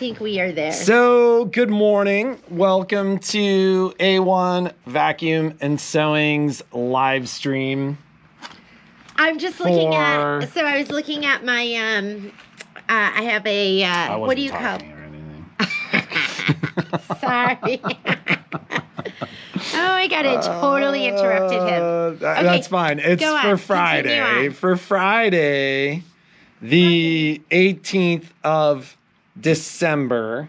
Think we are there. So, good morning. Welcome to A1 Vacuum and Sewing's live stream. I'm just looking at, so I was looking at my, I have a, what do you call it? Sorry. Oh my God, I totally interrupted him. Okay, that's fine. It's for Friday. For Friday, the 18th of December.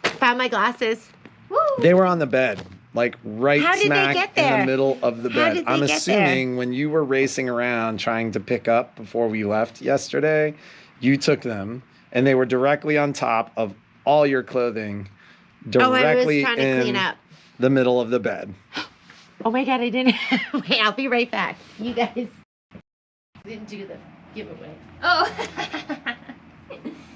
Found my glasses. Woo. They were on the bed, like right smack in the middle of the bed. I'm assuming when you were racing around trying to pick up before we left yesterday, you took them and they were directly on top of all your clothing, directly in the middle of the bed. Oh my God, I didn't. Wait, I'll be right back. You guys didn't do the giveaway. Oh.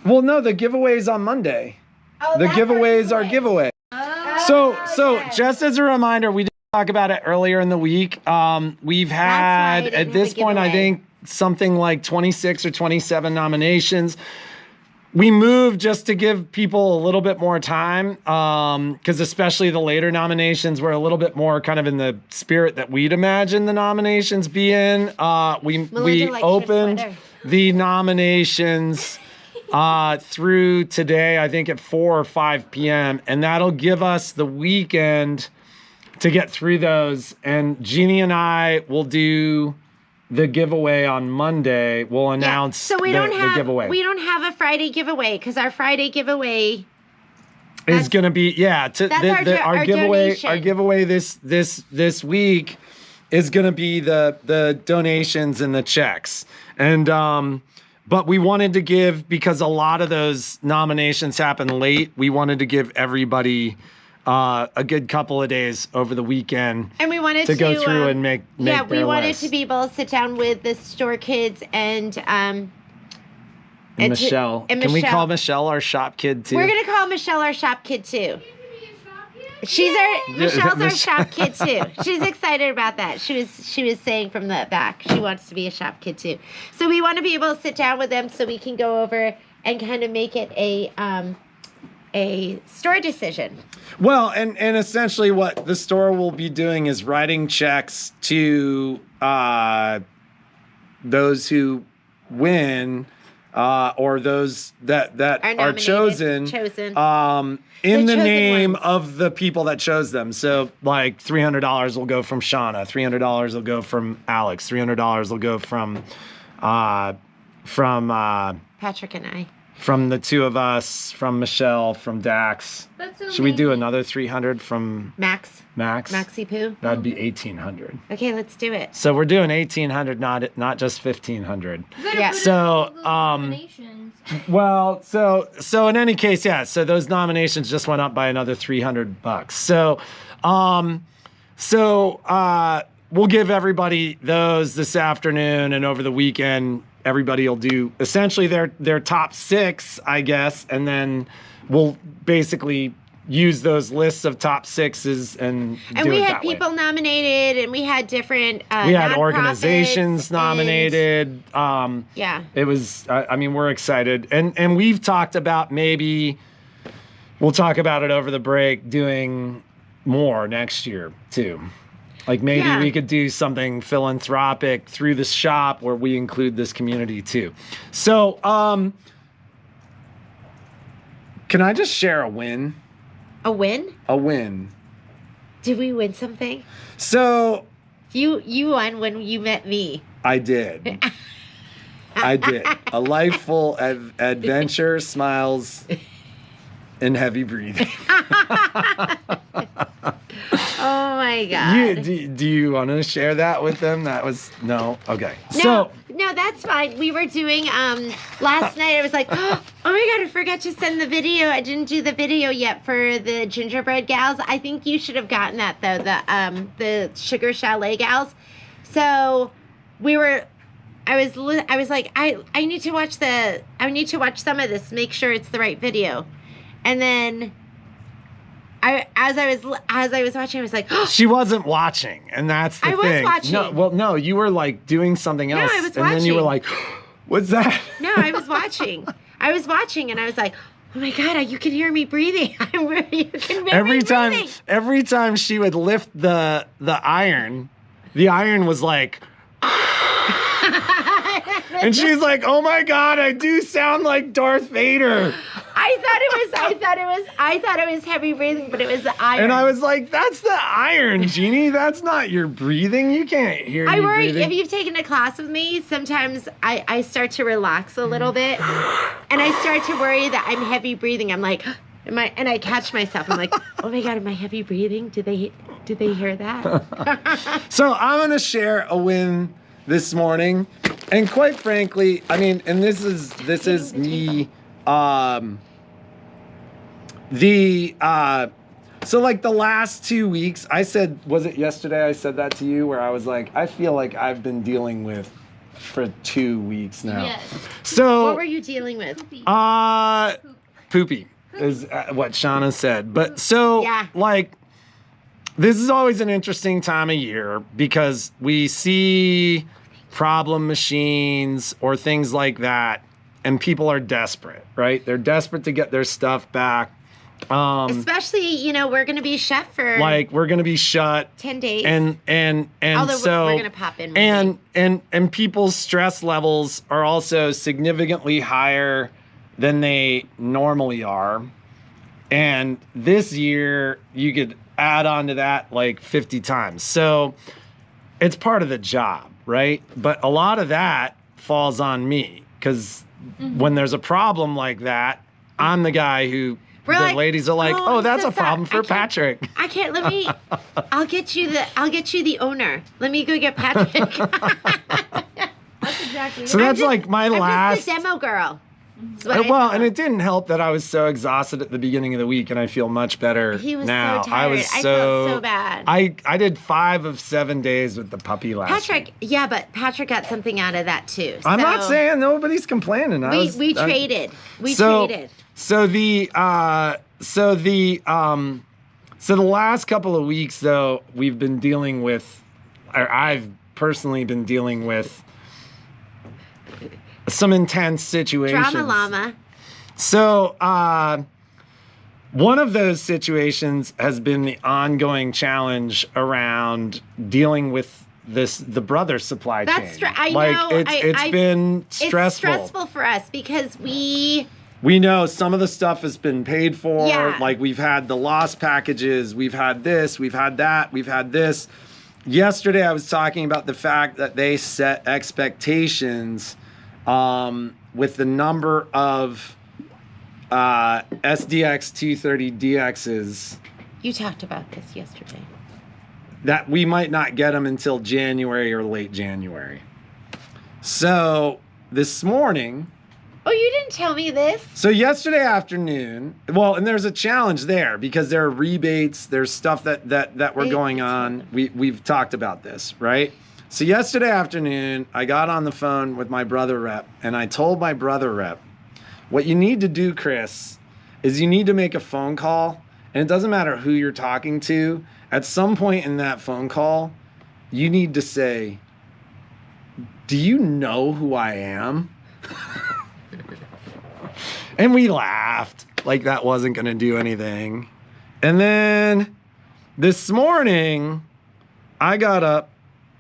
Well, no, the giveaway's on Monday. Oh, the giveaways are giveaway. Oh, so just as a reminder, we did talk about it earlier in the week. We've had, at this point, I think, something like 26 or 27 nominations. We moved just to give people a little bit more time, because especially the later nominations were a little bit more kind of in the spirit that we'd imagine the nominations be in. We opened the nominations through today, I think at 4 or 5 p.m. And that'll give us the weekend to get through those. And Jeannie and I will do the giveaway on Monday. We'll announce the giveaway. We don't have a Friday giveaway because our Friday giveaway is going to be, our giveaway. Donation. Our giveaway this week is going to be the donations and the checks. And but we wanted to give, because a lot of those nominations happen late, we wanted to give everybody a good couple of days over the weekend. And we wanted to go through and make their we wanted list. To be able to sit down with the store kids and Michelle. Can we call Michelle our shop kid too? We're going to call Michelle our shop kid too. Michelle's our shop kid too. She's excited about that. She was saying from the back she wants to be a shop kid too. So we want to be able to sit down with them so we can go over and kind of make it a store decision. Well, and essentially what the store will be doing is writing checks to those who win. Or those that are chosen in the name of the people that chose them. So like $300 will go from Shauna, $300 will go from Alex, $300 will go from Patrick and I. From the two of us, from Michelle, from Dax. That's so Should we do another 300 from Max? Maxie Poo? That'd be 1,800. Okay, let's do it. So we're doing 1,800, not just 1,500. Yeah. So well, so in any case, yeah. So those nominations just went up by another $300. So we'll give everybody those this afternoon, and over the weekend, everybody will do essentially their top 6, I guess, and then we'll basically use those lists of top 6s and we had people nominated, and we had different we had organizations nominated. It was I mean, we're excited, and we've talked about, maybe we'll talk about it over the break, doing more next year too. Like maybe we could do something philanthropic through the shop where we include this community too. So can I just share a win? A win? A win. Did we win something? So you won when you met me. I did. I did. A life full of adventure, smiles, and heavy breathing. Oh my God. Do you want to share that with them? That was no. Okay. No, that's fine. We were doing last night. I was like, oh my God, I forgot to send the video. I didn't do the video yet for the gingerbread gals. I think you should have gotten that though. The sugar chalet gals. So I was like, I need to watch some of this. Make sure it's the right video, and then. As I was watching, I was like, oh. She wasn't watching, and that's the thing. I was watching. No, you were like doing something else. No, I was watching. And then you were like, what's that? No, I was watching. I was watching, and I was like, oh my God, you can hear me breathing. You can hear me breathing. Every time she would lift the iron was like, and she's like, oh my God, I do sound like Darth Vader. I thought it was heavy breathing, but it was the iron. And I was like, that's the iron, Jeannie. That's not your breathing. You can't hear me breathing. If you've taken a class with me, sometimes I start to relax a little bit, and I start to worry that I'm heavy breathing. I'm like, and I catch myself. I'm like, oh my God, am I heavy breathing? Did they hear that? So I'm gonna share a win this morning, and quite frankly, I mean, and this is me. So like the last 2 weeks, I said, was it yesterday I said that to you, where I was like, I feel like I've been dealing with for 2 weeks now. Yes. So what were you dealing with? Poopy is what Shauna said. But so like, this is always an interesting time of year because we see problem machines or things like that, and people are desperate, right? They're desperate to get their stuff back. Especially, we're going to be shut for we're going to be shut 10 days. And although so we're going to pop in. Maybe. And people's stress levels are also significantly higher than they normally are. And this year you could add on to that like 50 times. So it's part of the job, right? But a lot of that falls on me because when there's a problem like that, I'm the guy who ladies are like, oh, that's a problem for Patrick. I can't. I'll get you the owner. Let me go get Patrick. That's exactly. So that's like my last. I'm just the demo girl. And it didn't help that I was so exhausted at the beginning of the week, and I feel much better he was now. So tired. I felt so bad. I did 5 of 7 days with the puppy last week. Yeah, but Patrick got something out of that too. So I'm not saying nobody's complaining. We traded. So the last couple of weeks though, we've been dealing with, or I've personally been dealing with some intense situations. Drama llama. So one of those situations has been the ongoing challenge around dealing with the brother supply chain. I know. It's been stressful. It's stressful for us because we know some of the stuff has been paid for. Yeah. Like we've had the lost packages, we've had this, we've had that, we've had this. Yesterday I was talking about the fact that they set expectations with the number of SDX 230DXs. You talked about this yesterday. That we might not get them until January or late January. So this morning. Oh, you didn't tell me this. So yesterday afternoon, and there's a challenge there because there are rebates, there's stuff that were going on. We've talked about this, right? So yesterday afternoon, I got on the phone with my brother rep, and I told my brother rep, what you need to do, Chris, is you need to make a phone call, and it doesn't matter who you're talking to. At some point in that phone call, you need to say, do you know who I am? And we laughed like that wasn't going to do anything. And then this morning, I got up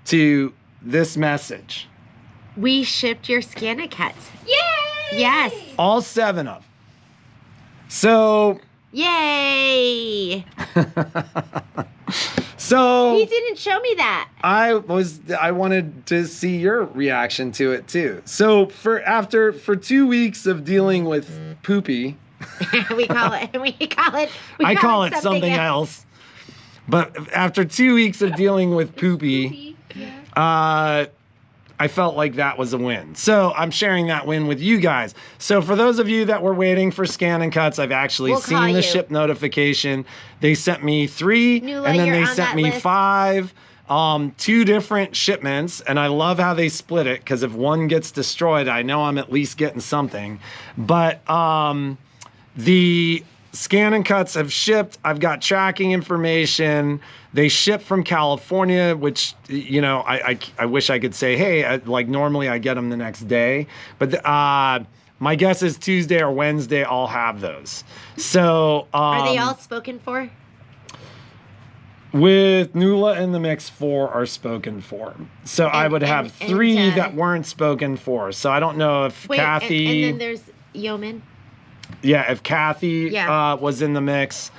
to this message. We shipped your Scan-A-Cuts. Yay! Yes. All 7 of them. So. Yay! So. He didn't show me that. I wanted to see your reaction to it too. So for 2 weeks of dealing with Poopy. we call it I call it something else. But after 2 weeks of dealing with Poopy, I felt like that was a win. So I'm sharing that win with you guys. So for those of you that were waiting for Scan-A-Cuts, I've actually seen the ship notification. They sent me 3, Nula, and then they sent me list. 5. 2 different shipments, and I love how they split it, because if one gets destroyed, I know I'm at least getting something. But the Scan-A-Cuts have shipped. I've got tracking information. They ship from California, which, I wish I could say, hey, like normally I get them the next day. But my guess is Tuesday or Wednesday I'll have those. So are they all spoken for? With Nula in the mix, 4 are spoken for. So I would have 3 that weren't spoken for. So I don't know if Kathy... And then there's Yeoman. Yeah, if Kathy was in the mix,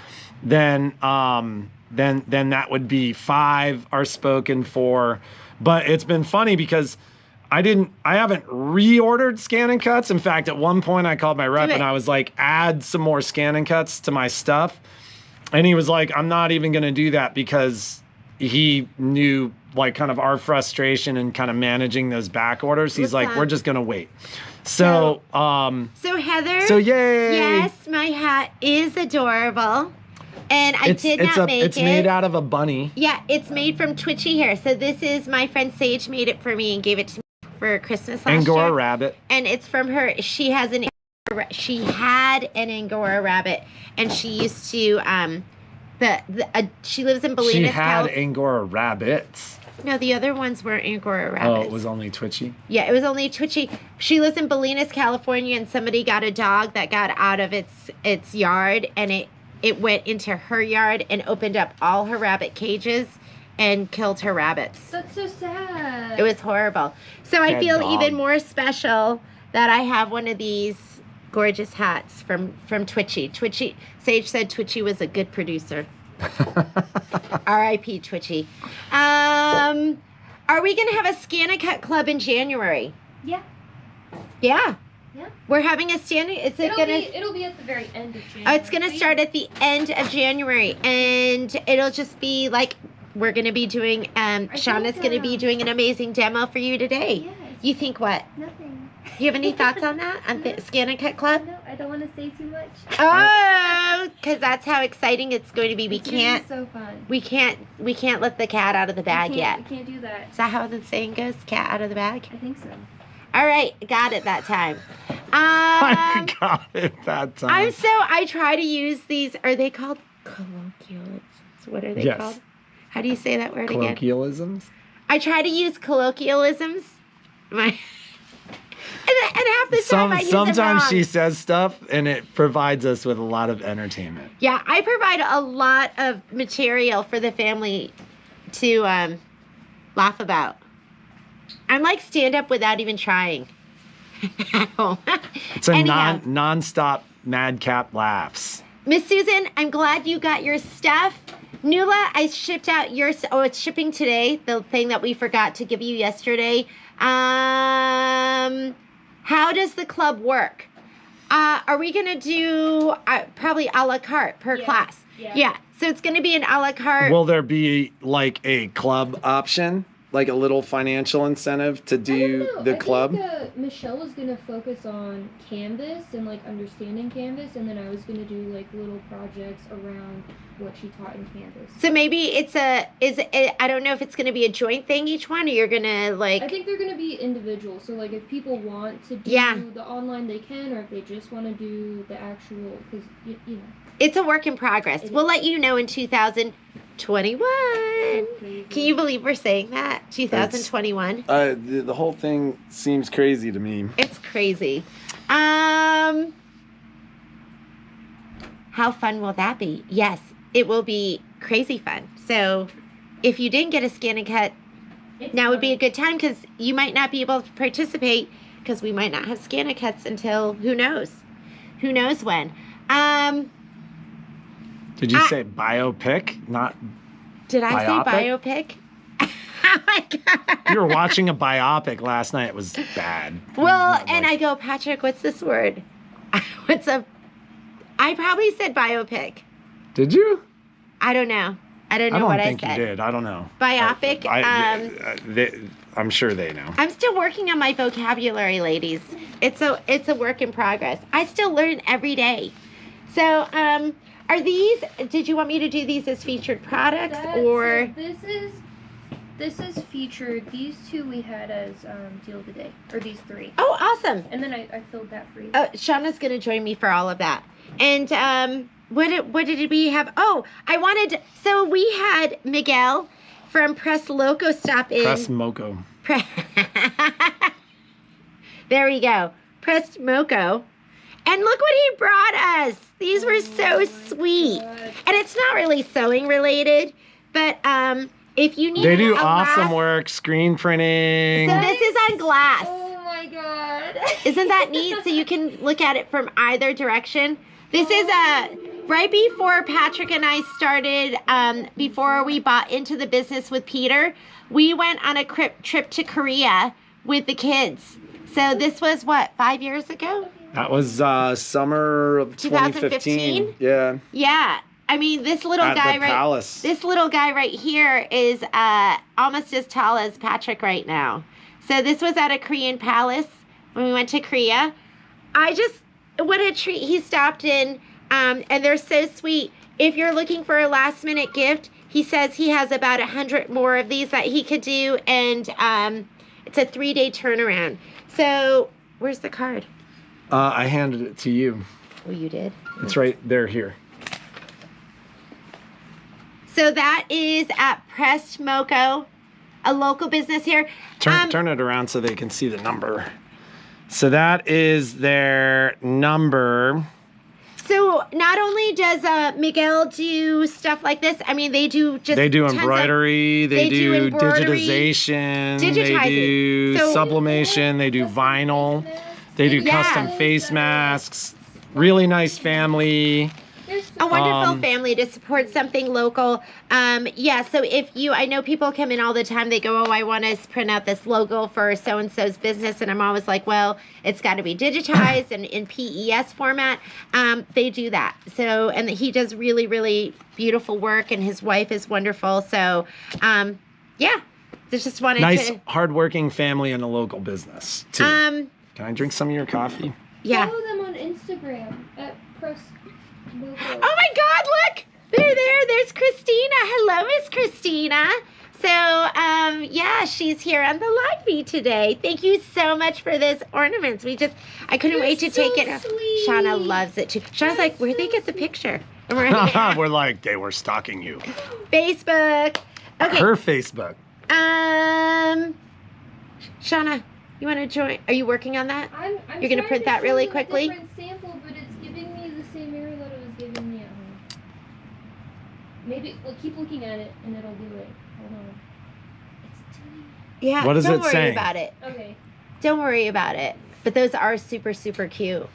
then that would be 5 are spoken for. But it's been funny because I haven't reordered Scan and Cuts. In fact, at one point I called my rep and I was like, add some more Scan and Cuts to my stuff. And he was like, I'm not even going to do that because he knew like kind of our frustration and kind of managing those back orders. He's like, we're just going to wait. So Heather. So yay. Yes, my hat is adorable. And I did not make it. It's made out of a bunny. Yeah, it's made from Twitchy hair. So this is my friend Sage made it for me and gave it to me for Christmas last year. Angora rabbit. And it's from her. She had an Angora rabbit, and she used to she lives in Bolinas. She had Angora rabbits. No, the other ones weren't Angora rabbits. Oh, it was only Twitchy? Yeah, it was only Twitchy. She lives in Bolinas, California, and somebody got a dog that got out of its yard, and it went into her yard and opened up all her rabbit cages and killed her rabbits. That's so sad. It was horrible. So I feel even more special that I have one of these gorgeous hats from Twitchy. Twitchy. Sage said Twitchy was a good producer. R.I.P. Twitchy. Are we gonna have a Scan and Cut club in January? Yeah. Yeah. Yeah. We're having a standing. It'll be at the very end of January. Oh, it's gonna start at the end of January, and it'll just be like we're gonna be doing. Shauna's gonna be doing an amazing demo for you today. Yes. You think what? Nothing. You have any thoughts on that? On the Scan and Cut Club? No, I don't want to say too much. Oh, because that's how exciting it's going to be. It's gonna be so fun. We can't let the cat out of the bag yet. We can't do that. Is that how the saying goes? Cat out of the bag? I think so. All right, got it that time. I got it that time. I try to use these. Are they called colloquialisms? What are they called? How do you say that word again? Colloquialisms? I try to use colloquialisms. And half the time I use sometimes them wrong. she says stuff and it provides us with a lot of entertainment. Yeah, I provide a lot of material for the family to laugh about. I'm like stand up without even trying. It's a non-stop madcap laughs. Miss Susan, I'm glad you got your stuff. Nula, I shipped out yours. Oh, it's shipping today. The thing that we forgot to give you yesterday. How does the club work? Are we going to do probably a la carte per class? Yeah. So it's going to be an a la carte. Will there be like a club option? Like a little financial incentive to do the club? I think Michelle was going to focus on Canvas and like understanding Canvas, and then I was going to do like little projects around what she taught in Canvas. So maybe I don't know if it's going to be a joint thing each one, or you're going to like... I think they're going to be individual. So like if people want to do the online, they can, or if they just want to do the actual, because you know. It's a work in progress. We'll let you know in 2021. Can you believe we're saying that? 2021. The whole thing seems crazy to me. It's crazy. How fun will that be? Yes, it will be crazy fun. So if you didn't get a Scan and Cut, now would be a good time, because you might not be able to participate because we might not have Scan and Cuts until who knows when. Did you say biopic, not Did I biopic? say biopic? Oh my God. You were watching a biopic last night. It was bad. Well, and I go, Patrick, what's this word? I probably said biopic. Did you? I don't know. I don't know what I said. I don't think you did. I don't know. Biopic. I'm sure they know. I'm still working on my vocabulary, ladies. It's a work in progress. I still learn every day. So, are these? Did you want me to do these as featured products or? So this is featured. These two we had as deal of the day, or these three. Oh, awesome! And then I filled that for you. Oh, Shauna's gonna join me for all of that. And what did we have? Oh, so we had Miguel from Press Loco stop in. Press Moco. There we go. pressed Moco. And look what he brought us. These were so sweet. And it's not really sewing related, but if you need They do a awesome glass, work, screen printing. So this is on glass. Oh my god. Isn't that neat? So you can look at it from either direction. This is right before Patrick and I started, before we bought into the business with Peter, we went on a trip to Korea with the kids. So this was what, 5 years ago? That was summer of 2015. Yeah. Yeah. I mean, this little At guy the palace. This little guy right here is almost as tall as Patrick right now. So this was at a Korean palace when we went to Korea. What a treat. He stopped in, and they're so sweet. If you're looking for a last minute gift, he says he has about 100 more of these that he could do, and it's a 3-day turnaround. So where's the card? I handed it to you. Oh, you did? It's right there here. So that is at Pressed Moco, a local business here. Turn it around so they can see the number. So that is their number. So not only does Miguel do stuff like this, I mean, they do embroidery, they do embroidery, digitization, they do sublimation, they do vinyl, they do custom face masks. Really nice family. A wonderful family to support something local. Yeah, so I know people come in all the time, they go, oh, I want to print out this logo for so-and-so's business, and I'm always like, well, it's got to be digitized and in PES format. They do that. So, and he does really, really beautiful work, and his wife is wonderful. So, yeah, just wanted nice, to... hardworking family and a local business, too. Can I drink some of your coffee? Yeah. Follow them on Instagram at Press Moco. Oh my God, look! They're there. There's Christina. Hello, Miss Christina. So, yeah, she's here on the live feed today. Thank you so much for those ornaments. I couldn't wait to take it. Sweet. Shauna loves it too. Shauna's like, where'd they get the picture? And we're like, We're like, they were stalking you. Facebook. Okay. Her Facebook. Shauna, you want to join? Are you working on that? I'm You're going to print that really quickly? A different sample, but it's giving me the same error that it was giving me at home. Maybe we'll keep looking at it and it'll do it. Hold on. It's doing it. Yeah. What is don't it worry saying? about it. Okay. Don't worry about it. But those are super, super cute.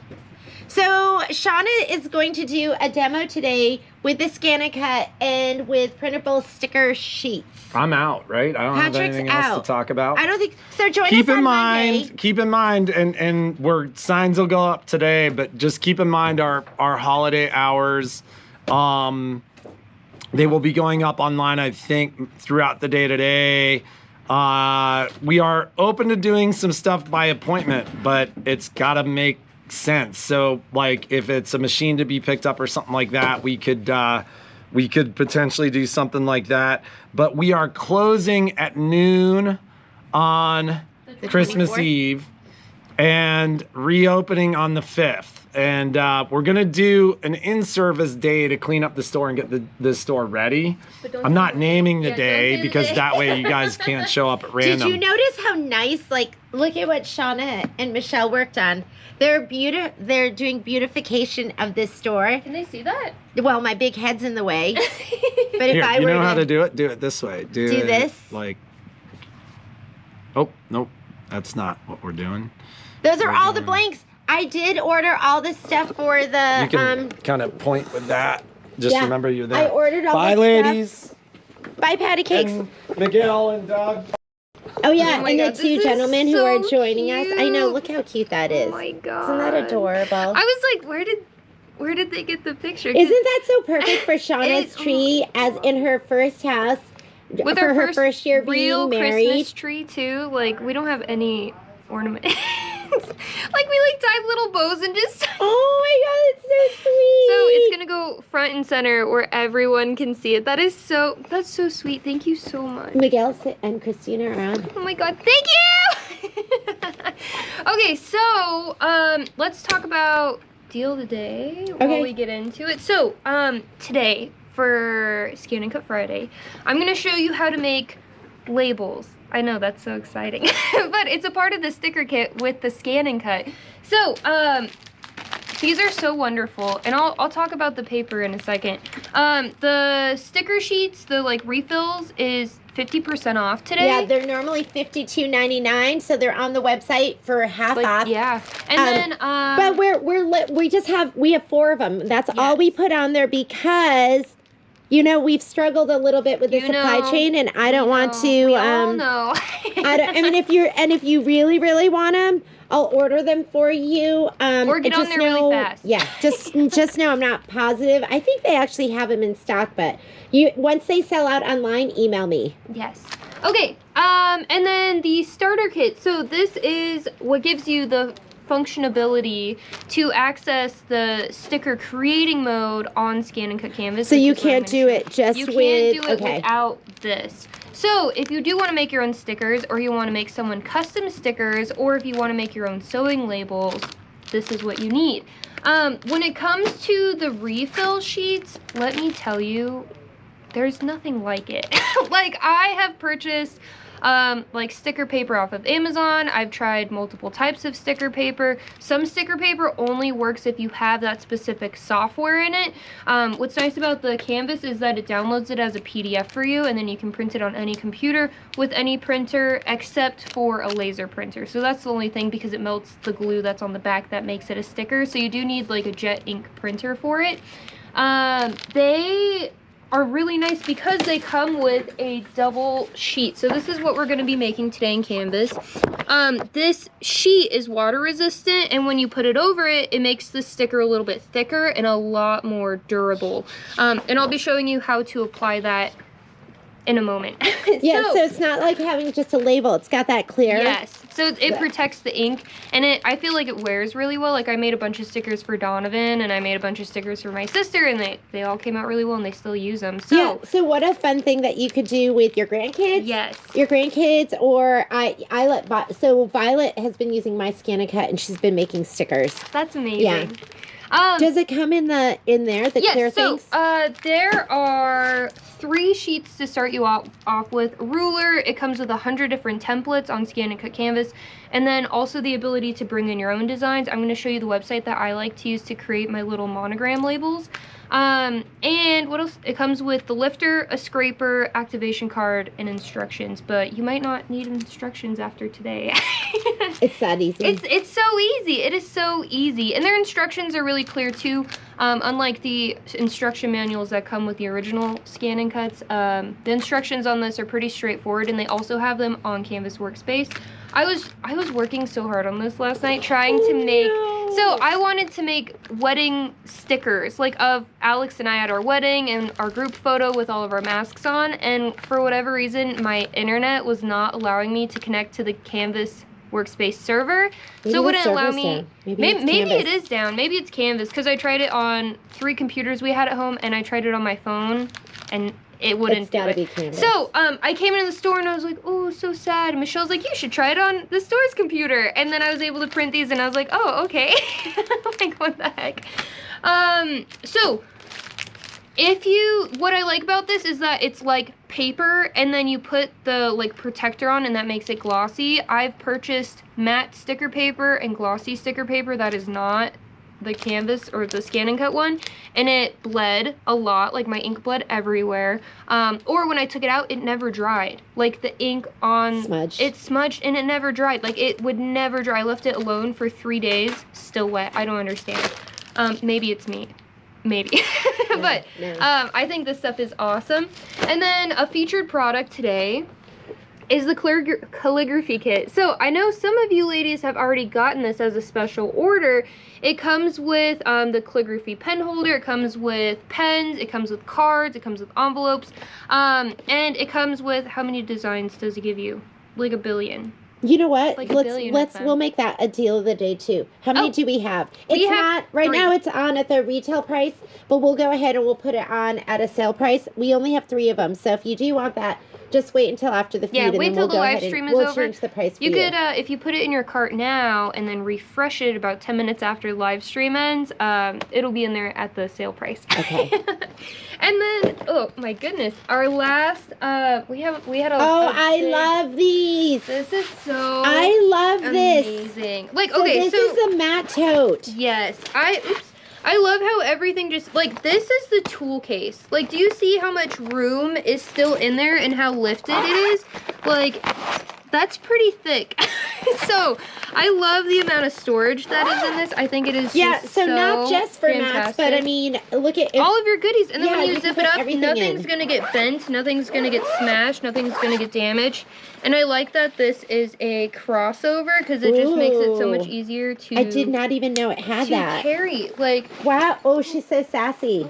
So Shauna is going to do a demo today with the Scan and Cut and with printable sticker sheets. I'm out, right? I don't have Patrick's anything else out. to talk about. I don't think so. Join us on Monday. Keep in mind, and signs will go up today, but just keep in mind our holiday hours. They will be going up online, I think, throughout the day today. We are open to doing some stuff by appointment, but it's got to make sense. So, like, if it's a machine to be picked up or something like that, we could potentially do something like that. But we are closing at noon on Christmas 24th? Eve and reopening on the 5th. And we're going to do an in-service day to clean up the store and get the store ready. I'm not naming the day because that way you guys can't show up at random. Did you notice how nice, like, look at what Shauna and Michelle worked on. They're doing beautification of this store. Can they see that? Well, my big head's in the way. But Here, if I you were know how to do it? Do it this way. Do this? Like, oh, nope. That's not what we're doing. Those are We're all the doing- blanks. I did order all the stuff for the, You can kind of point with that. Just yeah, remember you're there. I ordered all Bye, the ladies. stuff. Bye, patty cakes. And Miguel and Doug. Oh, yeah, Oh my and God, the two this is gentlemen who are so joining us. I know, cute. look how cute that is. Oh my god. Isn't that adorable? I was like, where did they get the picture? 'Cause Isn't that so perfect for Shauna's oh my tree as in her first house? with for our her first year real being married. Christmas tree too. Like we don't have any ornaments. Like we like tied little bows and just. Oh my god, it's so sweet. So it's gonna go front and center where everyone can see it. That's so sweet. Thank you so much. Miguel and Christina are on. Oh my god, thank you! Okay, so let's talk about deal of the day while Okay. we get into it. So today for Scan and Cut Friday, I'm gonna show you how to make labels. I know, that's so exciting. But it's a part of the sticker kit with the scan and cut. So, these are so wonderful, and I'll talk about the paper in a second. The sticker sheets, the like refills, is 50% off today. Yeah, they're normally $52.99, so they're on the website for half off. Yeah, and then but we have 4 of them. That's all we put on there because, you know, we've struggled a little bit with the supply chain, and I don't want to. We all know. I mean, if you really, really want them, I'll order them for you. Or get on there really fast. Yeah, just know I'm not positive. I think they actually have them in stock, but once they sell out online, email me. Yes. Okay. And then the starter kit. So this is what gives you the functionability to access the sticker creating mode on Scan and Cut Canvas. So you can't do it just with... You can't do it without this. So if you do want to make your own stickers, or you want to make someone custom stickers, or if you want to make your own sewing labels, this is what you need. When it comes to the refill sheets, let me tell you, there's nothing like it. Like, I have purchased like sticker paper off of Amazon. I've tried multiple types of sticker paper. Some sticker paper only works if you have that specific software in it. What's nice about the Canvas is that it downloads it as a PDF for you, and then you can print it on any computer with any printer except for a laser printer. So that's the only thing, because it melts the glue that's on the back that makes it a sticker. So you do need like a jet ink printer for it. They are really nice because they come with a double sheet. So this is what we're going to be making today in Canvas. This sheet is water resistant, and when you put it over it, it makes the sticker a little bit thicker and a lot more durable. And I'll be showing you how to apply that in a moment. Yeah, so it's not like having just a label. It's got that clear. Yes, so it protects the ink, and I feel like it wears really well. Like, I made a bunch of stickers for Donovan, and I made a bunch of stickers for my sister, and they all came out really well, and they still use them. So yeah, so what a fun thing that you could do with your grandkids. Yes. Your grandkids, or so Violet has been using my Scan and Cut, and she's been making stickers. That's amazing. Yeah. Does it come in the clear things? There are 3 sheets to start you off with. A ruler. It comes with 100 different templates on Scan and Cut Canvas, and then also the ability to bring in your own designs. I'm going to show you the website that I like to use to create my little monogram labels. And what else? It comes with the lifter, a scraper, activation card, and instructions, but you might not need instructions after today. It's that easy. It's so easy. It is so easy. And their instructions are really clear too. Unlike the instruction manuals that come with the original Scan and Cuts, the instructions on this are pretty straightforward, and they also have them on Canvas Workspace. I was working so hard on this last night trying to make... So I wanted to make wedding stickers, like of Alex and I at our wedding and our group photo with all of our masks on, and for whatever reason, my internet was not allowing me to connect to the Canvas Workspace server. Maybe so it wouldn't allow me... Down. Maybe it is down. Maybe it's Canvas, because I tried it on 3 computers we had at home, and I tried it on my phone, and it wouldn't do it. So I came into the store and I was like, oh, so sad. And Michelle's like, you should try it on the store's computer. And then I was able to print these, and I was like, oh, okay. Like, what the heck? So what I like about this is that it's like paper, and then you put the like protector on, and that makes it glossy. I've purchased matte sticker paper and glossy sticker paper that is not the Canvas or the Scan and Cut one, and it bled a lot. Like, my ink bled everywhere. Or when I took it out, it never dried. Like, the ink on it smudged, and it never dried. Like, it would never dry. I left it alone for 3 days, still wet. I don't understand. Maybe it's me. Maybe. But I think this stuff is awesome. And then a featured product today is the calligraphy kit. So I know some of you ladies have already gotten this as a special order. It comes with the calligraphy pen holder, it comes with pens, it comes with cards, it comes with envelopes, and it comes with, how many designs does it give you? Like a billion. You know what? Like we'll make that a deal of the day too. How many do we have? It's not right 3. Now it's on at the retail price, but we'll go ahead and we'll put it on at a sale price. We only have 3 of them, so if you do want that, just wait until after the feed. Yeah, wait till the live stream is over. We'll change the price for you. You could, if you put it in your cart now and then refresh it about 10 minutes after live stream ends, it'll be in there at the sale price. Okay. And then, oh my goodness, our last, we had a. Oh, I love these. This is so. I love amazing. this. Like, so okay, this is the matte tote. Yes, I love how everything just, like, this is the tool case. Like, do you see how much room is still in there and how lifted it is? Like, that's pretty thick. So, I love the amount of storage that is in this. I think it is so not just for mats, but I mean, look at all of your goodies. And then when you can zip it put up, nothing's in. going to get bent, nothing's going to get smashed, nothing's going to get damaged. And I like that this is a crossover because it just makes it so much easier to I did not even know it had that. Carry. Like, wow. Oh, she's so sassy.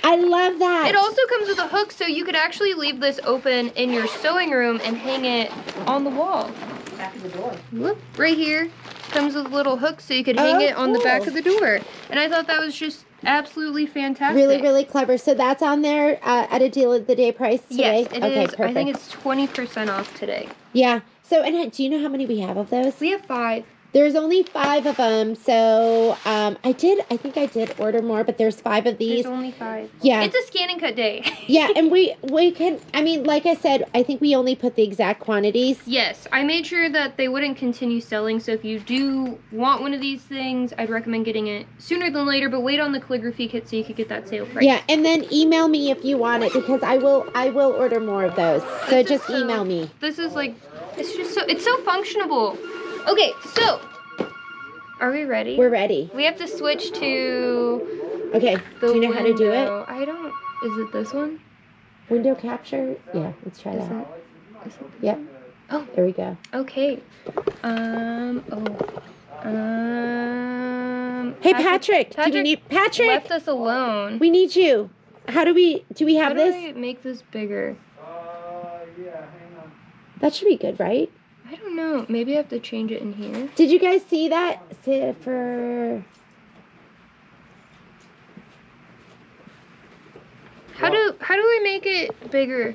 I love that. It also comes with a hook, so you could actually leave this open in your sewing room and hang it on the wall. Back of the door. Whoop, right here. Comes with a little hook, so you could hang it on the back of the door. And I thought that was just absolutely fantastic. Really, really clever. So that's on there at a deal of the day price today? Yes, it okay, is. perfect. I think it's 20% off today. Yeah. So, and do you know how many we have of those? We have 5. There's only 5 of them, so I think I did order more, but there's 5 of these. There's only 5. Yeah. It's a scan and cut day. Yeah, and we can, I mean, like I said, I think we only put the exact quantities. Yes, I made sure that they wouldn't continue selling, so if you do want one of these things, I'd recommend getting it sooner than later, but wait on the calligraphy kit so you could get that sale price. Yeah, and then email me if you want it, because I will order more of those. So just email me. This is like, it's so functionable. Okay, so, are we ready? We're ready. We have to switch to Okay, do you know how to do it? I don't, is it this one? Window capture? Yeah, let's try that. Is it? Yep. Oh. There we go. Okay. Hey, Patrick, do we need, Patrick, left us alone. we need you. Do we have this? How do I make this bigger? Yeah, hang on. That should be good, right? I don't know. Maybe I have to change it in here. Did you guys see that? For How do I make it bigger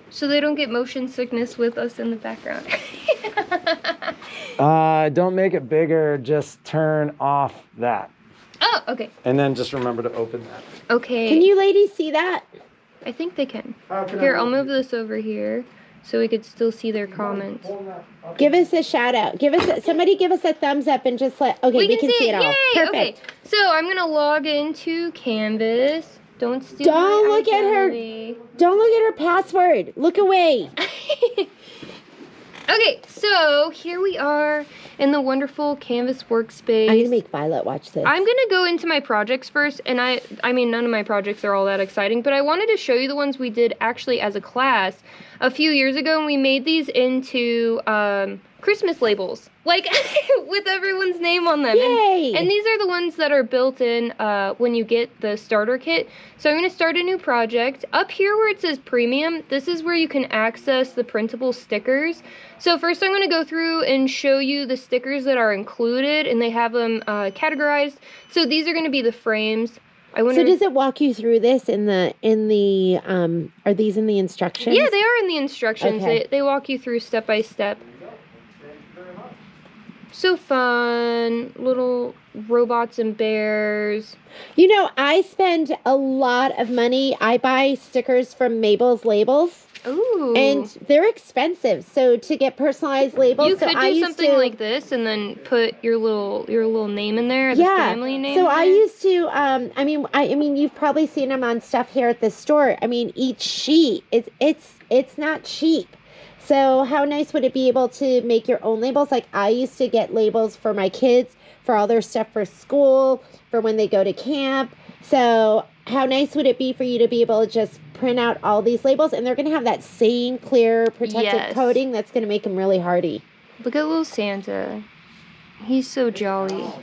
so they don't get motion sickness with us in the background? Don't make it bigger. Just turn off that. Oh, okay. And then just remember to open that. Okay. Can you ladies see that? I think they can. Here, I'll move this over here so we could still see their comments. Give us a shout out. Somebody give us a thumbs up and just let. Okay, we can see it all. Yay! Perfect. Okay. So I'm gonna log into Canvas. Don't steal Don't my look at her. identity. Don't look at her password. Look away. Okay, so here we are in the wonderful Canvas workspace. I'm gonna make Violet watch this. I'm gonna go into my projects first, and I mean, none of my projects are all that exciting, but I wanted to show you the ones we did actually as a class a few years ago, and we made these into Christmas labels, like with everyone's name on them. Yay! And these are the ones that are built in when you get the starter kit. So I'm going to start a new project. Up here where it says premium, this is where you can access the printable stickers. So first I'm going to go through and show you the stickers that are included, and they have them categorized. So these are going to be the frames. So does it walk you through this in the are these in the instructions? Yeah, they are in the instructions. Okay. They walk you through step by step. So fun, little robots and bears. You know, I spend a lot of money. I buy stickers from Mabel's Labels. Ooh. And they're expensive. So to get personalized labels, you could do something like this and then put your little name in there, the family name. So I used to I mean you've probably seen them on stuff here at the store. I mean, each sheet it's not cheap. So how nice would it be able to make your own labels? Like I used to get labels for my kids, for all their stuff for school, for when they go to camp. So how nice would it be for you to be able to just print out all these labels, and they're going to have that same clear protective coating that's going to make them really hardy. Look at little Santa. He's so jolly. Look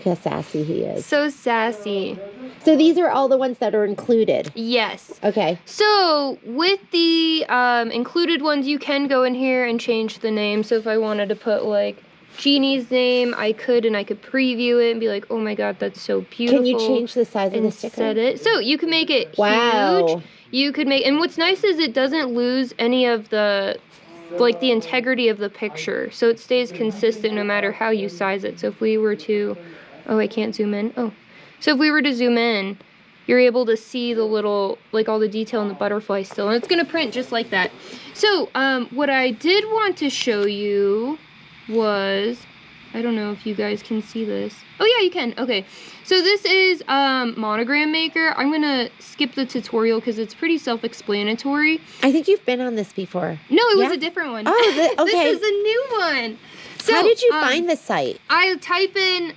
how sassy he is. So sassy. So these are all the ones that are included? Yes. Okay. So with the included ones, you can go in here and change the name. So if I wanted to put like Jeannie's name, I could, and I could preview it and be like, oh my god, that's so beautiful. Can you change the size of the sticker? Set it. So you can make it huge. You could make, and what's nice is it doesn't lose any of the, like the integrity of the picture. So it stays consistent no matter how you size it. So if we were to, oh, I can't zoom in. Oh. So if we were to zoom in, you're able to see the little, like all the detail in the butterfly still. And it's gonna print just like that. So what I did want to show you was, I don't know if you guys can see this. Oh yeah, you can, okay. So this is Monogram Maker. I'm gonna skip the tutorial because it's pretty self-explanatory. I think you've been on this before. No, it was a different one. Oh, okay. This is a new one. So, how did you find this site? I type in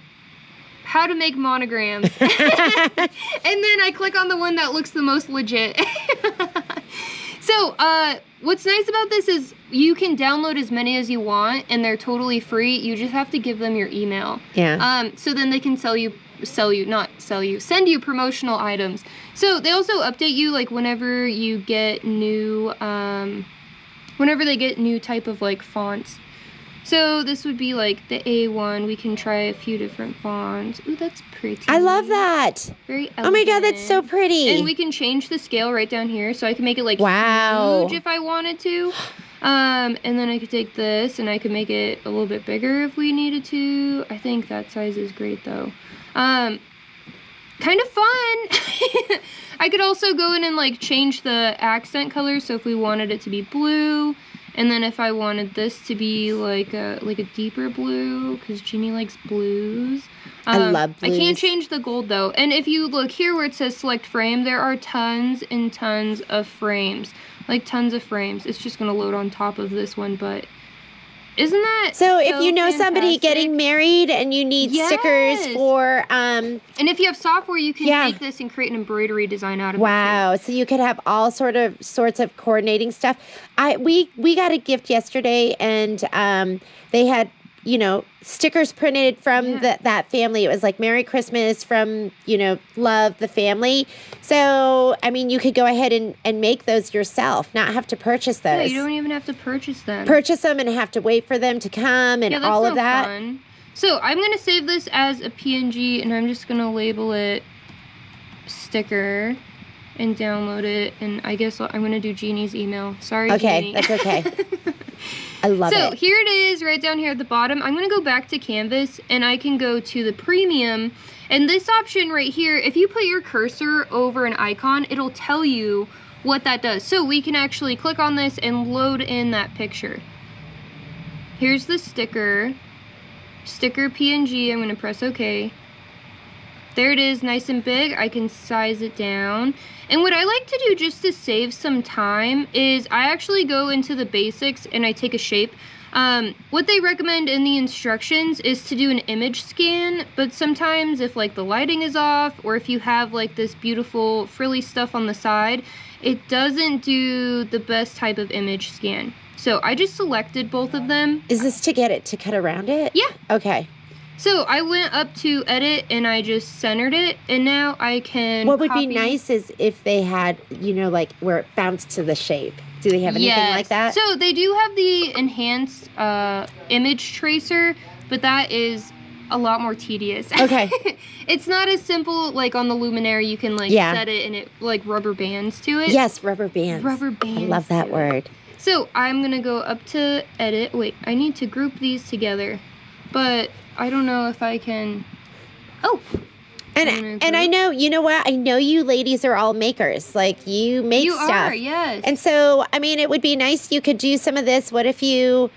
how to make monograms. And then I click on the one that looks the most legit. So, what's nice about this is you can download as many as you want and they're totally free. You just have to give them your email. Yeah. So then they can send you promotional items. So they also update you like whenever you get new, whenever they get new type of like fonts. So this would be like the A1. We can try a few different fonts. Ooh, that's pretty. I love that. Very elegant. Oh my God, that's so pretty. And we can change the scale right down here. So I can make it like wow. huge if I wanted to. And then I could take this and I could make it a little bit bigger if we needed to. I think that size is great though. Kind of fun. I could also go in and like change the accent color. So if we wanted it to be blue, and then if I wanted this to be like a deeper blue, because Jeannie likes blues. I love blues. I can't change the gold though. And if you look here where it says select frame, there are tons and tons of frames. Like tons of frames. It's just gonna load on top of this one, but isn't that so if you know somebody fantastic? Getting married and you need stickers for and if you have software, you can take this and create an embroidery design out of it. Wow, so you could have all sorts of coordinating stuff. We got a gift yesterday and they had, you know, stickers printed from that family. It was like Merry Christmas from, you know, Love the Family. So, I mean, you could go ahead and make those yourself, not have to purchase those. No, you don't even have to purchase them. Purchase them and have to wait for them to come and all of that. Fun. So, I'm going to save this as a PNG and I'm just going to label it sticker and download it. And I guess I'm going to do Jeannie's email. Sorry, Jeannie. Okay, that's okay. I love it. So here it is right down here at the bottom. I'm going to go back to Canvas and I can go to the premium. And this option right here, if you put your cursor over an icon, it'll tell you what that does. So we can actually click on this and load in that picture. Here's the sticker PNG. I'm going to press OK. There it is, nice and big. I can size it down. And what I like to do just to save some time is I actually go into the basics and I take a shape. What they recommend in the instructions is to do an image scan, but sometimes if like the lighting is off or if you have like this beautiful frilly stuff on the side, it doesn't do the best type of image scan. So I just selected both of them. Is this to get it to cut around it? Yeah. Okay. So I went up to edit and I just centered it and now I can What would be nice is if they had, you know, like where it bounced to the shape. Do they have anything like that? So they do have the enhanced image tracer, but that is a lot more tedious. Okay. It's not as simple like on the Luminary you can like set it and it like rubber bands to it. Yes, rubber bands. Rubber bands. I love that word. So I'm going to go up to edit. Wait, I need to group these together. But I don't know if I can. Oh. And I know, you know what? I know you ladies are all makers. Like you make stuff. You are, yes. And so, I mean, it would be nice you could do some of this. What if you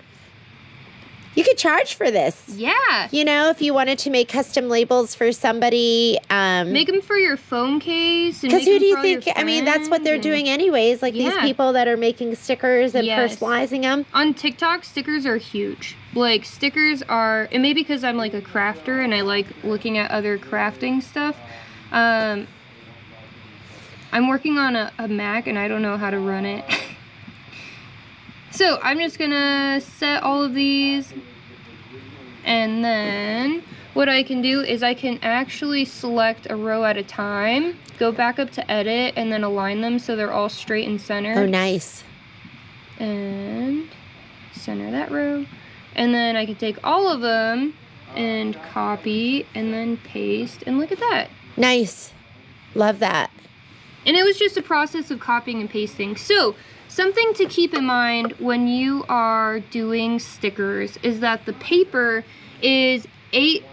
could charge for this? Yeah. You know, if you wanted to make custom labels for somebody. Make them for your phone case. Because who do you think? I mean, that's what they're doing anyways. Like these people that are making stickers and personalizing them. On TikTok, stickers are huge. Like stickers are, and maybe because I'm like a crafter and I like looking at other crafting stuff. I'm working on a Mac and I don't know how to run it. So I'm just gonna set all of these and then what I can do is I can actually select a row at a time, go back up to edit and then align them so they're all straight and centered. Oh, nice. And center that row. And then I can take all of them and copy and then paste and look at that. Nice. Love that. And it was just a process of copying and pasting. So something to keep in mind when you are doing stickers is that the paper is 8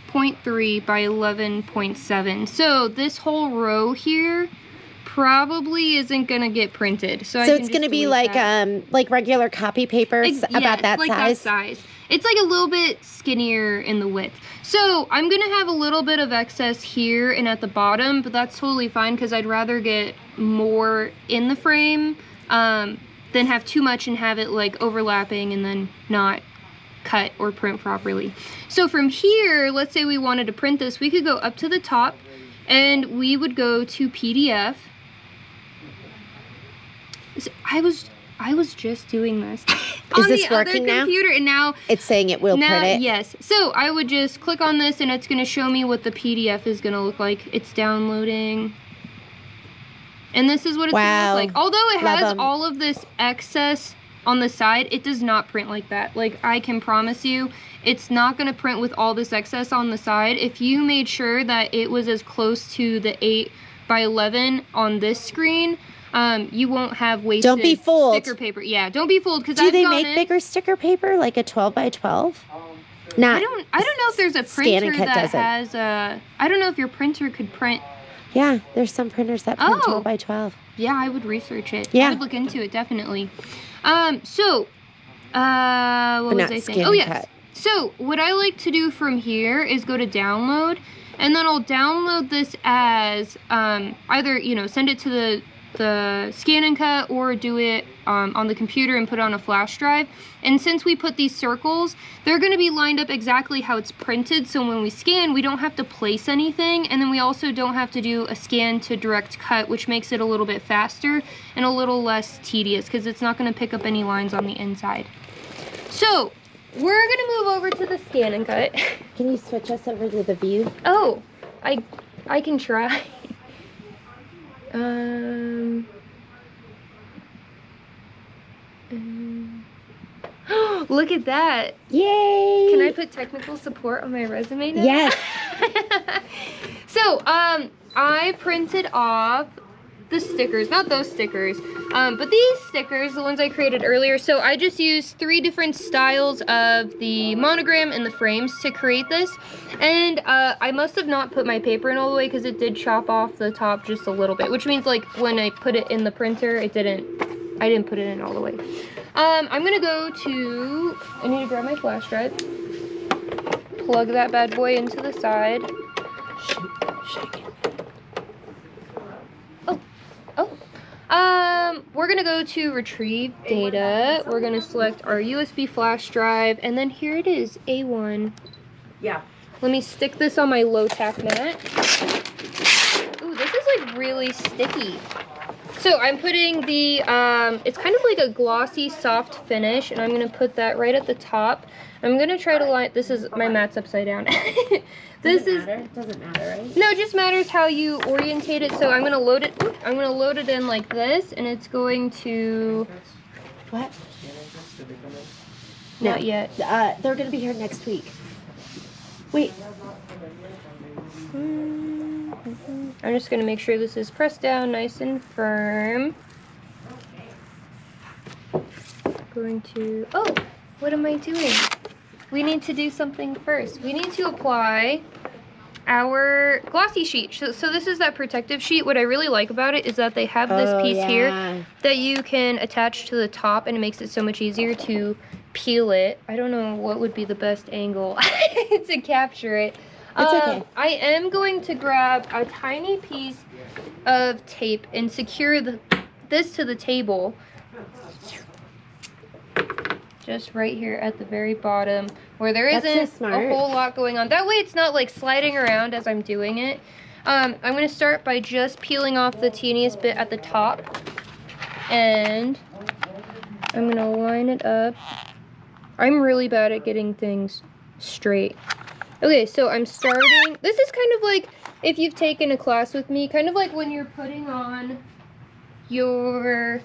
0.3 by 11.7. So this whole row here probably isn't gonna get printed. So it's gonna be like regular copy paper, about that like size. That size. It's like a little bit skinnier in the width. So I'm gonna have a little bit of excess here and at the bottom, but that's totally fine because I'd rather get more in the frame than have too much and have it like overlapping and then not cut or print properly. So from here, let's say we wanted to print this, we could go up to the top and we would go to PDF. So I was just doing this on this the other working now? computer, and now It's saying it will print it. Yes. So I would just click on this, and it's going to show me what the PDF is going to look like. It's downloading, and this is what it's going to look like. Although it has all of this excess on the side, it does not print like that. Like, I can promise you, it's not going to print with all this excess on the side. If you made sure that it was as close to the 8 by 11 on this screen, you won't have wasted Don't be fooled. sticker paper. Yeah, don't be fooled, because Do they make bigger sticker paper, like a 12 by 12? Not. I don't know if there's a printer that has a. I don't know if your printer could print. Yeah, there's some printers that print 12 by 12. Yeah, I would research it. Yeah. I would look into it, definitely. What was I saying? Oh, yes. So what I like to do from here is go to download, and then I'll download this as either, send it to the scan and cut, or do it on the computer and put it on a flash drive. And since we put these circles, they're going to be lined up exactly how it's printed, so when we scan, we don't have to place anything, and then we also don't have to do a scan to direct cut, which makes it a little bit faster and a little less tedious, because it's not going to pick up any lines on the inside. So we're going to move over to the scan and cut. Can you switch us over to the view? Oh, I can try. Look at that. Yay! Can I put technical support on my resume now? Yes. So, I printed off the stickers, not those stickers, but these stickers, the ones I created earlier. So I just used 3 different styles of the monogram and the frames to create this. And I must have not put my paper in all the way, because it did chop off the top just a little bit, which means like when I put it in the printer, I didn't put it in all the way. I'm gonna go to, I need to grab my flash drive, plug that bad boy into the side. We're gonna go to retrieve data. We're gonna select our USB flash drive, and then here it is, A1. Yeah. Let me stick this on my low tack mat. Ooh, this is like really sticky. So I'm putting the, it's kind of like a glossy, soft finish, and I'm gonna put that right at the top. I'm gonna try to line, this is, my mat's upside down. This is, it doesn't matter, right? no, it just matters how you orientate it. So I'm gonna load it, I'm gonna load it in like this, and it's going to, What? not yet. They're gonna be here next week. Wait. I'm just gonna make sure this is pressed down nice and firm. Going to, oh, what am I doing? We need to do something first. We need to apply our glossy sheet. So this is that protective sheet. What I really like about it is that they have this piece here that you can attach to the top, and it makes it so much easier to peel it. I don't know what would be the best angle to capture it. It's okay. I am going to grab a tiny piece of tape and secure this to the table. Just right here at the very bottom, where there isn't a whole lot going on. That way it's not like sliding around as I'm doing it. I'm going to start by just peeling off the teeniest bit at the top. And I'm going to line it up. I'm really bad at getting things straight. Okay, so I'm starting. This is kind of like, if you've taken a class with me, kind of like when you're putting on your,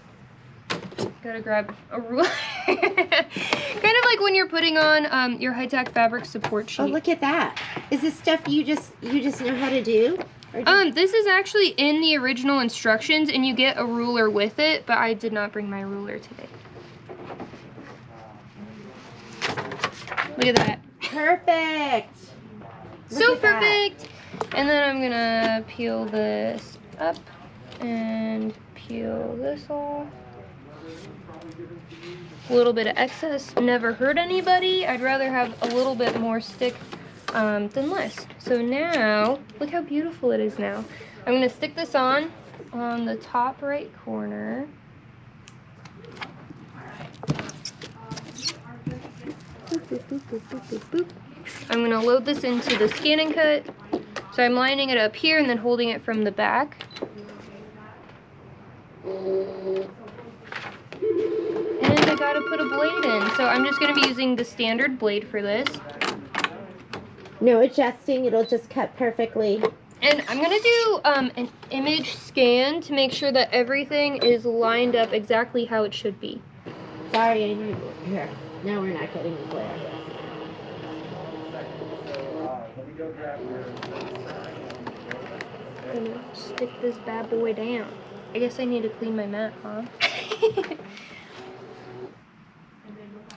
gotta grab a ruler. Kind of like when you're putting on your high-tech fabric support sheet. Oh, look at that. Is this stuff you just know how to do? This is actually in the original instructions, and you get a ruler with it, but I did not bring my ruler today. Look at that. Perfect. So perfect. And then I'm gonna peel this up and peel this off. A little bit of excess never hurt anybody. I'd rather have a little bit more stick than less. So now, look how beautiful it is now. I'm gonna stick this on the top right corner. Boop, boop, boop, boop, boop, boop, boop. I'm gonna load this into the scan and cut. So I'm lining it up here and then holding it from the back. And I gotta put a blade in. So I'm just gonna be using the standard blade for this. No adjusting, it'll just cut perfectly. And I'm gonna do an image scan to make sure that everything is lined up exactly how it should be. Sorry, I know. Here. Now we're not getting the glare. I'm gonna stick this bad boy down. I guess I need to clean my mat, huh?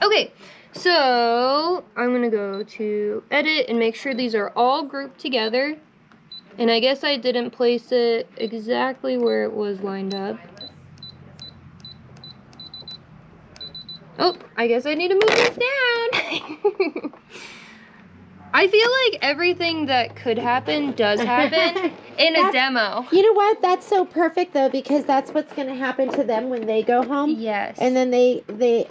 Okay, so I'm gonna go to edit and make sure these are all grouped together. And I guess I didn't place it exactly where it was lined up. Oh, I guess I need to move this down. I feel like everything that could happen does happen in a demo. You know what? That's so perfect though, because that's what's going to happen to them when they go home. Yes. And then they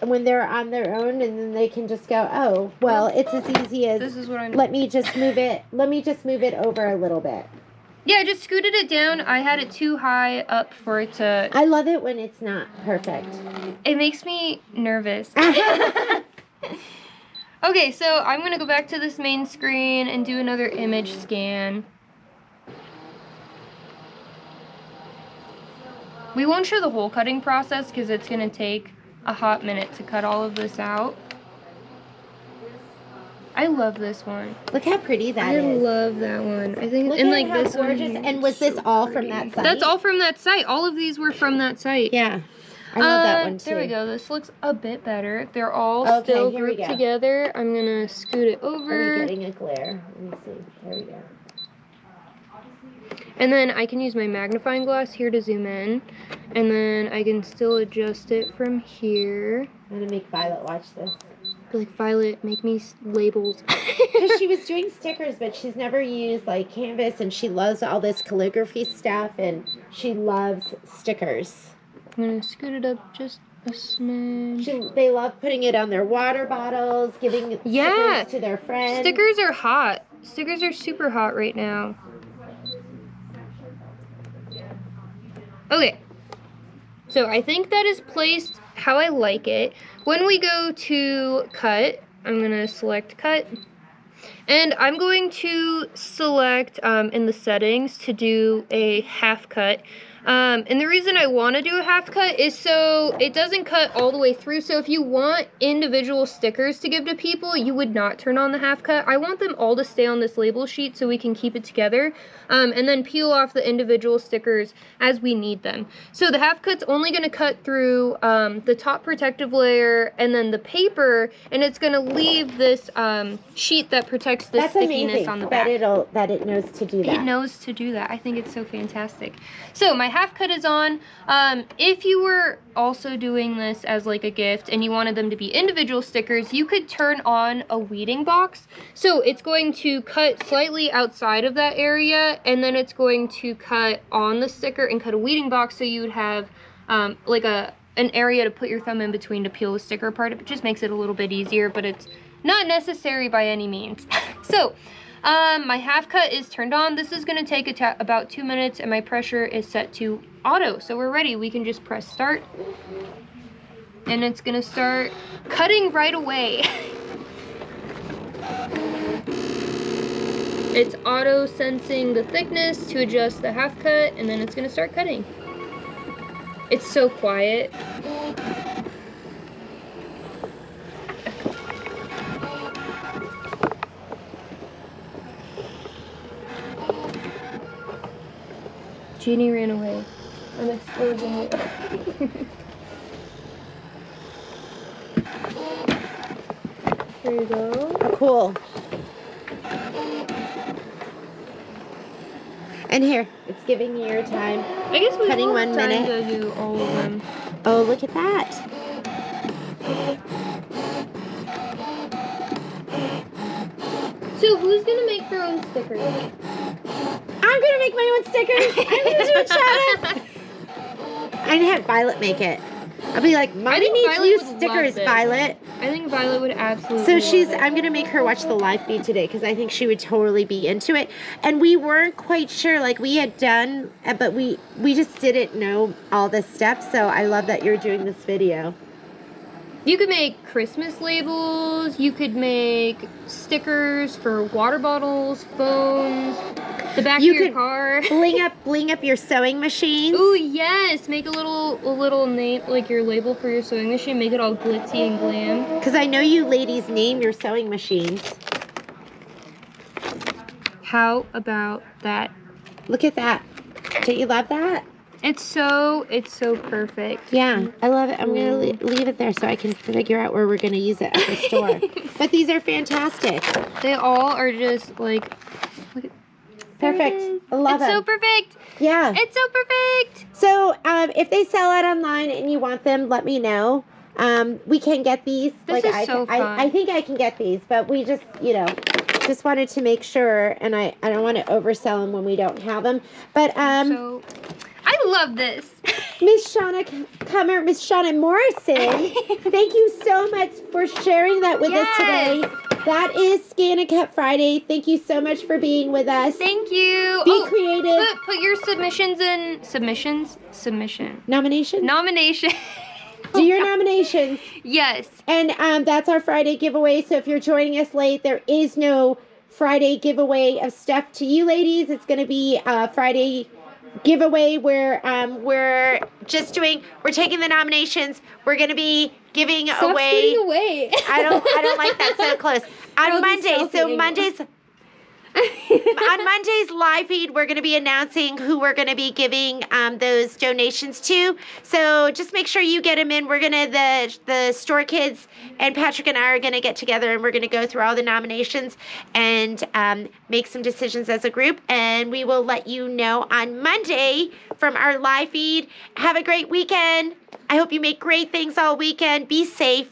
when they're on their own, and then they can just go, oh, well, it's as easy as this is what I'm. Let me just move it over a little bit. Yeah, I just scooted it down. I had it too high up for it to. I love it when it's not perfect. It makes me nervous. Okay, so I'm going to go back to this main screen and do another image scan. We won't show the whole cutting process because it's going to take a hot minute to cut all of this out. I love this one. Look how pretty that is. I love that one. I think, Look and at like how this gorgeous. one. And was this all from that site? That's all from that site. All of these were from that site. Yeah. I love that one too. There we go. This looks a bit better. They're all Okay, still here we grouped go. together. I'm gonna scoot it over. Are we getting a glare? Let me see. There we go. And then I can use my magnifying glass here to zoom in. And then I can still adjust it from here. I'm gonna make Violet watch this. Be like, Violet, make me labels. Because she was doing stickers, but she's never used like canvas, and she loves all this calligraphy stuff, and she loves stickers. I'm gonna scoot it up just a smidge. They love putting it on their water bottles, giving stickers to their friends. Stickers are hot. Stickers are super hot right now. Okay. So I think that is placed how I like it. When we go to cut, I'm gonna select cut. And I'm going to select in the settings to do a half cut. And the reason I want to do a half cut is so it doesn't cut all the way through. So if you want individual stickers to give to people, you would not turn on the half cut. I want them all to stay on this label sheet so we can keep it together. And then peel off the individual stickers as we need them. So the half cut's only going to cut through the top protective layer and then the paper, and it's going to leave this sheet that protects the stickiness on the back. That it knows to do that. It knows to do that. I think it's so fantastic. So my half cut is on. If you were also doing this as like a gift and you wanted them to be individual stickers, you could turn on a weeding box. So it's going to cut slightly outside of that area, and then it's going to cut on the sticker and cut a weeding box, so you would have like an area to put your thumb in between to peel the sticker apart. It just makes it a little bit easier, but it's not necessary by any means. So my half cut is turned on. This is going to take about 2 minutes, and my pressure is set to auto. So we're ready. We can just press start, and it's going to start cutting right away. It's auto sensing the thickness to adjust the half cut, and then it's going to start cutting. It's so quiet. Jeannie ran away. I'm exposing it. There you go. Cool. And here, it's giving you your time. I guess we Cutting will 1 have time minute. to do all of them. Oh, look at that. So who's gonna make their own stickers? I'm gonna make my own stickers. I'm gonna do it, Shauna. I'm gonna have Violet make it. I'll be like, Mommy think needs Violet new would love stickers, this. Violet. I think Violet would absolutely So love it. I'm gonna make her watch the live feed today because I think she would totally be into it. And we weren't quite sure, like we had done, but we just didn't know all the steps. So I love that you're doing this video. You could make Christmas labels, you could make stickers for water bottles, phones, the back You of your could car. Bling up your sewing machines. Ooh, yes! Make a little name, like your label for your sewing machine, make it all glitzy and glam. Because I know you ladies name your sewing machines. How about that? Look at that. Don't you love that? It's so perfect. Yeah, I love it. I'm going to leave it there so I can figure out where we're going to use it at the store. But these are fantastic. They all are just like, look at, Perfect. I love it's it. so perfect. Yeah. It's so perfect. So if they sell out online and you want them, let me know. We can get these. This is so fun. I think I can get these, but we just, just wanted to make sure, and I don't want to oversell them when we don't have them. But So, I love this. Miss Shauna Comer, Miss Shauna Morrison, thank you so much for sharing that with us today. That is Scan and Cut Friday. Thank you so much for being with us. Thank you. Be creative. Put your submissions in submission. Nomination. Do Do your nominations. Yes. And that's our Friday giveaway. So if you're joining us late, there is no Friday giveaway of stuff to you ladies. It's going to be a Friday giveaway where we're taking the nominations. We're going to be giving away. I don't like that so close. On Mondays, on Monday's live feed, we're going to be announcing who we're going to be giving those donations to. So just make sure you get them in. We're going to, the store kids and Patrick and I are going to get together and we're going to go through all the nominations and make some decisions as a group. And we will let you know on Monday from our live feed. Have a great weekend. I hope you make great things all weekend. Be safe.